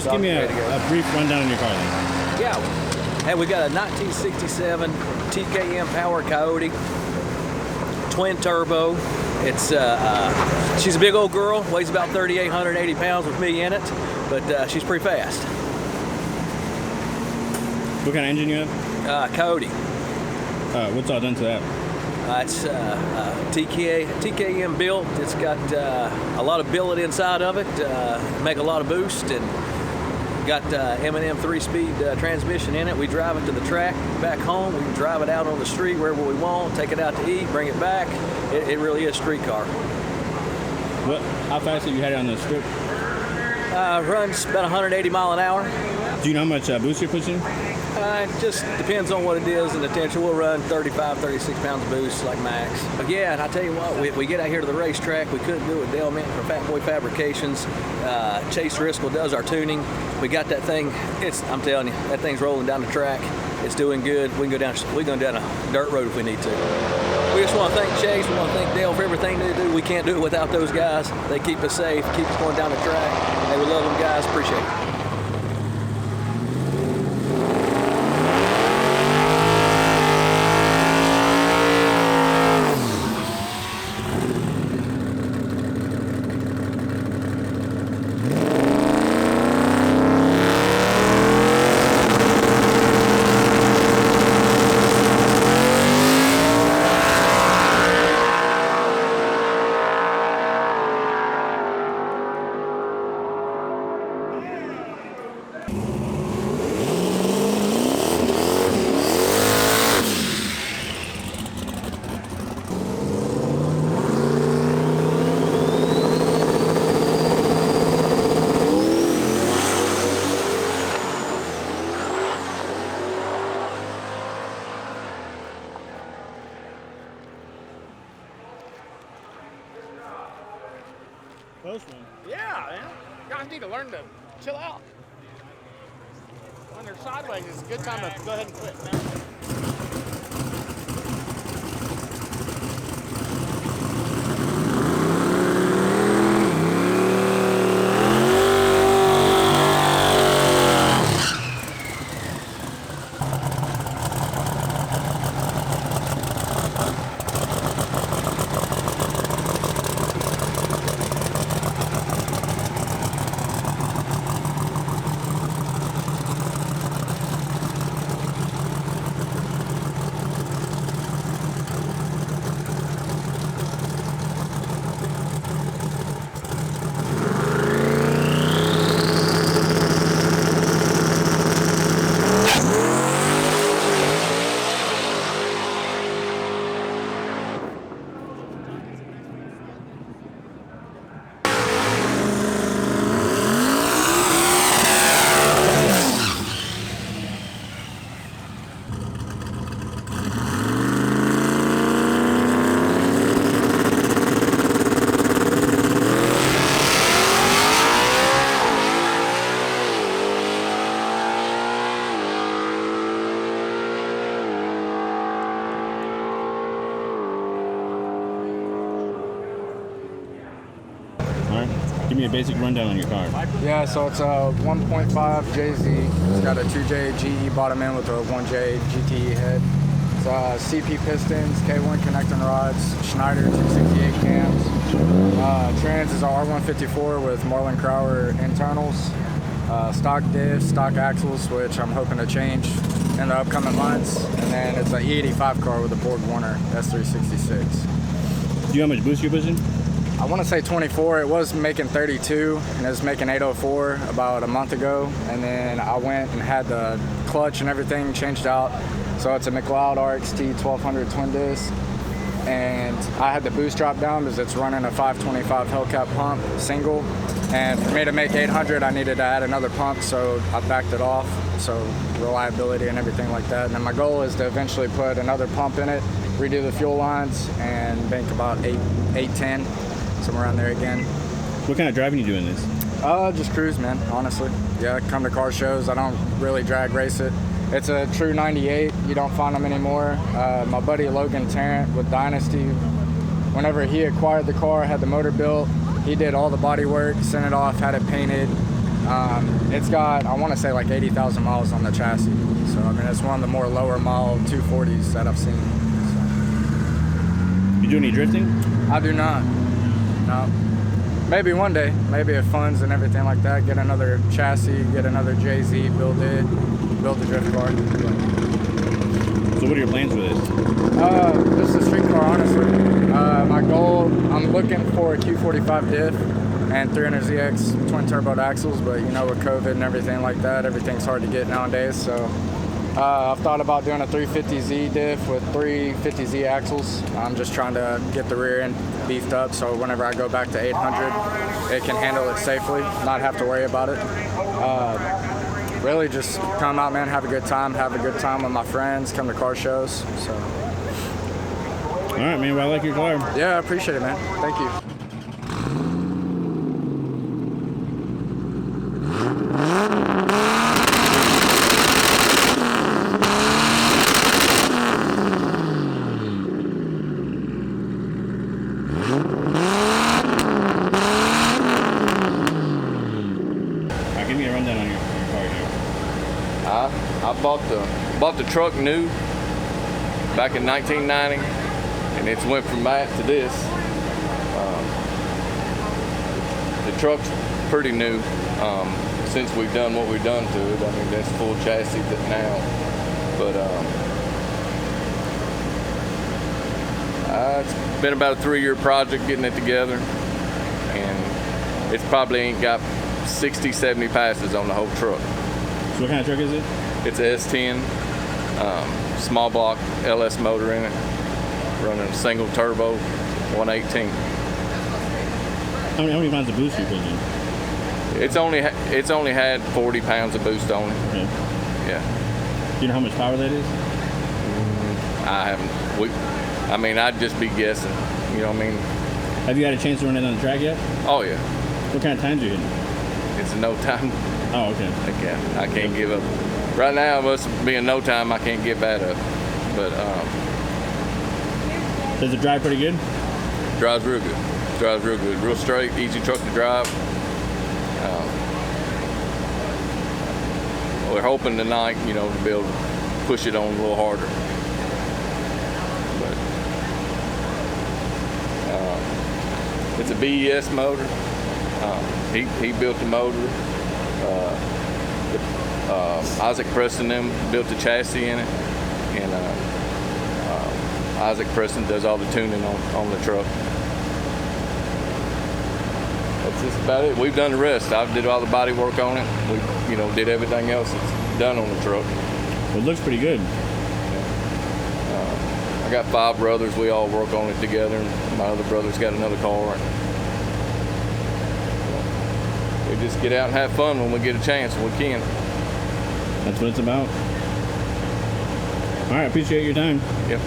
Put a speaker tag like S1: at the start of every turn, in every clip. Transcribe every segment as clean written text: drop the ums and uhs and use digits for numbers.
S1: Just give me a brief rundown on your car then.
S2: Yeah. Hey, we got a 1967 TKM Power Coyote, twin turbo. It's she's a big old girl, weighs about 3,880 pounds with me in it, but she's pretty fast.
S1: What kind of engine you have?
S2: Coyote.
S1: What's all done to that?
S2: It's TKM built. It's got a lot of billet inside of it, make a lot of boost, and got M&M 3-speed transmission in it. We drive it to the track, back home. We can drive it out on the street wherever we want, take it out to eat, bring it back. It really is a street car.
S1: How fast have you had it on the strip?
S2: Runs about 180 mile an hour.
S1: Do you know how much boost you're pushing?
S2: It just depends on what it is and the tension. We'll run 35, 36 pounds of boost like max. But yeah, and I tell you what, we get out here to the racetrack. We couldn't do it with Dale Minton from Fat Boy Fabrications. Chase Driscoll does our tuning. We got that thing. I'm telling you, that thing's rolling down the track. It's doing good. We can go down a dirt road if we need to. We just want to thank Chase. We want to thank Dale for everything they do. We can't do it without those guys. They keep us safe, keep us going down the track. Hey, we love them guys. Appreciate it.
S1: Close one.
S3: Yeah, man. Guys need to learn to chill out. When they're sideways, it's a good time to go ahead and quit, man.
S1: Give me a basic rundown on your car.
S4: Yeah, so it's a 1.5 JZ. It's got a 2J GE bottom end with a 1J GTE head. It's CP pistons, K1 connecting rods, Schneider 268 cams. Trans is a R154 with Marlin Crowder internals. Stock diffs, stock axles, which I'm hoping to change in the upcoming months. And then it's an E85 car with a Borg Warner S366.
S1: Do you know how much boost you're pushing?
S4: I want to say 24. It was making 32, and it was making 804 about a month ago. And then I went and had the clutch and everything changed out. So it's a McLeod RXT 1200 twin disc. And I had the boost drop down because it's running a 525 Hellcat pump single. And for me to make 800, I needed to add another pump, so I backed it off. So reliability and everything like that. And then my goal is to eventually put another pump in it, redo the fuel lines, and bank about 810. Somewhere around there again.
S1: What kind of driving you do in this?
S4: Just cruise, man, honestly. Yeah, come to car shows. I don't really drag race it. It's a true 98. You don't find them anymore. My buddy Logan Tarrant with Dynasty, whenever he acquired the car, had the motor built, he did all the body work, sent it off, had it painted, It's got, I want to say, like 80,000 miles on the chassis. So, I mean, it's one of the more lower mile 240s that I've seen.
S1: You do any drifting?
S4: I do not. No. Maybe one day. Maybe if funds and everything like that, get another chassis, get another JZ, build the drift car.
S1: So what are your plans for this?
S4: This is a street car, honestly. My goal, I'm looking for a Q45 diff and 300ZX twin turbo axles, but you know, with COVID and everything like that, everything's hard to get nowadays. So I've thought about doing a 350Z diff with 350Z axles. I'm just trying to get the rear end beefed up so whenever I go back to 800, it can handle it safely, not have to worry about it. Really just come out, man, have a good time with my friends, come to car shows. So.
S1: All right, man. Well, I like your car.
S4: Yeah, I appreciate it, man. Thank you.
S1: Give me a rundown on your car here.
S5: I bought the truck new back in 1990, and it's went from that to this. The truck's pretty new since we've done what we've done to it. I mean, that's full chassis now, but it's been about a 3-year project getting it together, and it's probably ain't got 60, 70 passes on the whole truck.
S1: So what kind of truck is it?
S5: It's a S10, small block LS motor in it, running a single turbo, 118.
S1: How many pounds of boost are you putting in?
S5: It's only had 40 pounds of boost on it.
S1: Okay.
S5: Yeah.
S1: Do you know how much power that is?
S5: I haven't. I'd just be guessing. You know what I mean?
S1: Have you had a chance to run it on the track yet?
S5: Oh yeah.
S1: What kind of times are you hitting?
S5: It's a no time.
S1: Oh, okay.
S5: I can't give up. Right now, us being no time, I can't get that up. But
S1: Does it drive pretty good?
S5: drives real good. Real straight, easy truck to drive. We're hoping tonight, to be able to push it on a little harder. But it's a BES motor. He built the motor. Isaac Preston them built the chassis in it, and Isaac Preston does all the tuning on the truck. That's just about it. We've done the rest. I did all the body work on it. We, did everything else that's done on the truck.
S1: Well, it looks pretty good.
S5: I got 5 brothers. We all work on it together, and my other brother's got another car. We just get out and have fun when we get a chance, when we can.
S1: That's what it's about. All right, appreciate your time.
S5: Yep.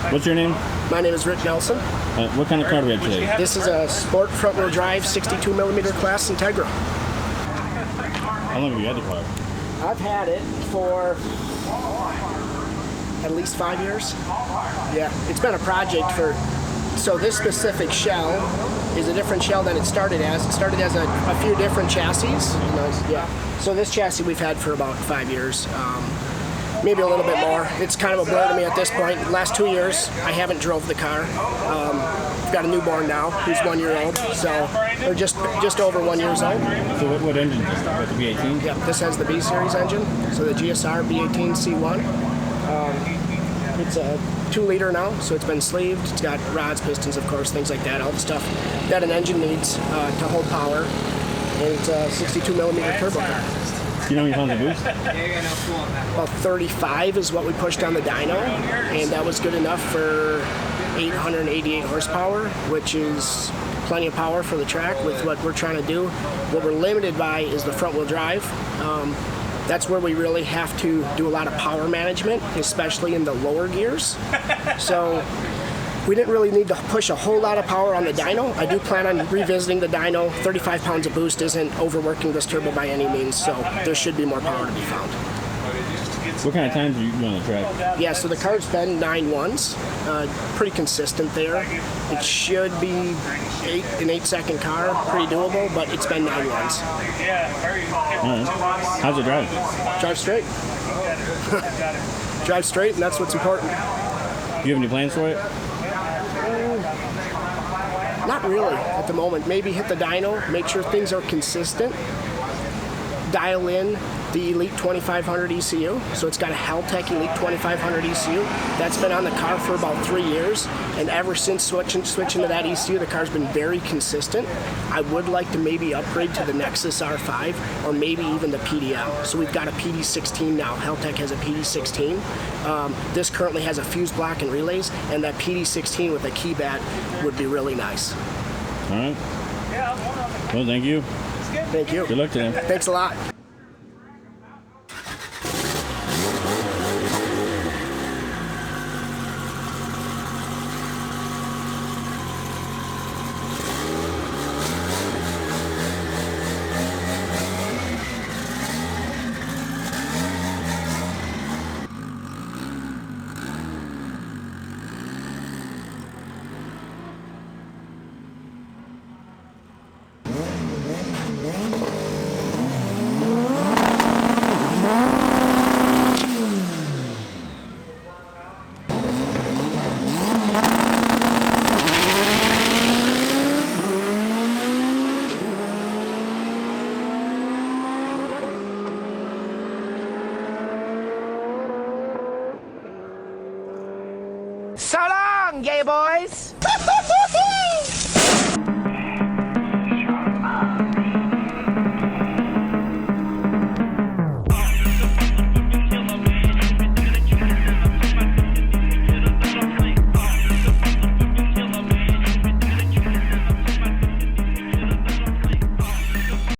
S1: What's your name?
S6: My name is Rick Nelson.
S1: What kind of car do we have today?
S6: This is a sport front-wheel drive 62 millimeter class Integra.
S1: How long have you had the car?
S6: I've had it for at least 5 years. Yeah, it's been a project for. So this specific shell is a different shell than it started as. It started as a few different chassis. Yeah. So this chassis we've had for about 5 years. Maybe a little bit more. It's kind of a blur to me at this point. Last 2 years, I haven't drove the car. I've got a newborn now who's 1 year old, so we're just over 1 year old.
S1: So what engine is this? The B18?
S6: Yeah, this has the B series engine, so the GSR B18 C1. It's a 2-liter now, so it's been sleeved. It's got rods, pistons, of course, things like that, all the stuff that an engine needs to hold power. And it's a 62 millimeter turbo car.
S1: You know how many pounds of boost?
S6: About 35 is what we pushed on the dyno, and that was good enough for 888 horsepower, which is plenty of power for the track with what we're trying to do. What we're limited by is the front wheel drive. That's where we really have to do a lot of power management, especially in the lower gears. So we didn't really need to push a whole lot of power on the dyno. I do plan on revisiting the dyno. 35 pounds of boost isn't overworking this turbo by any means, so there should be more power to be found.
S1: What kind of times are you doing on the track?
S6: Yeah, so the car's been 9.1s, pretty consistent there. It should be an 8-second car, pretty doable, but it's been 9.1s.
S1: All right. How's it drive?
S6: Drive straight. Drive straight, and that's what's important.
S1: Do you have any plans for it?
S6: Not really at the moment. Maybe hit the dyno, make sure things are consistent, dial in the Elite 2500 ECU. So it's got a Haltech Elite 2500 ECU. That's been on the car for about 3 years, and ever since switching to that ECU, the car's been very consistent. I would like to maybe upgrade to the Nexus R5 or maybe even the PDM. So we've got a PD16 now. Haltech has a PD16. This currently has a fuse block and relays, and that PD16 with a key bat would be really nice.
S1: All right. Well, thank you.
S6: Thank you.
S1: Good luck today.
S6: Thanks a lot.
S7: So long, gay boys!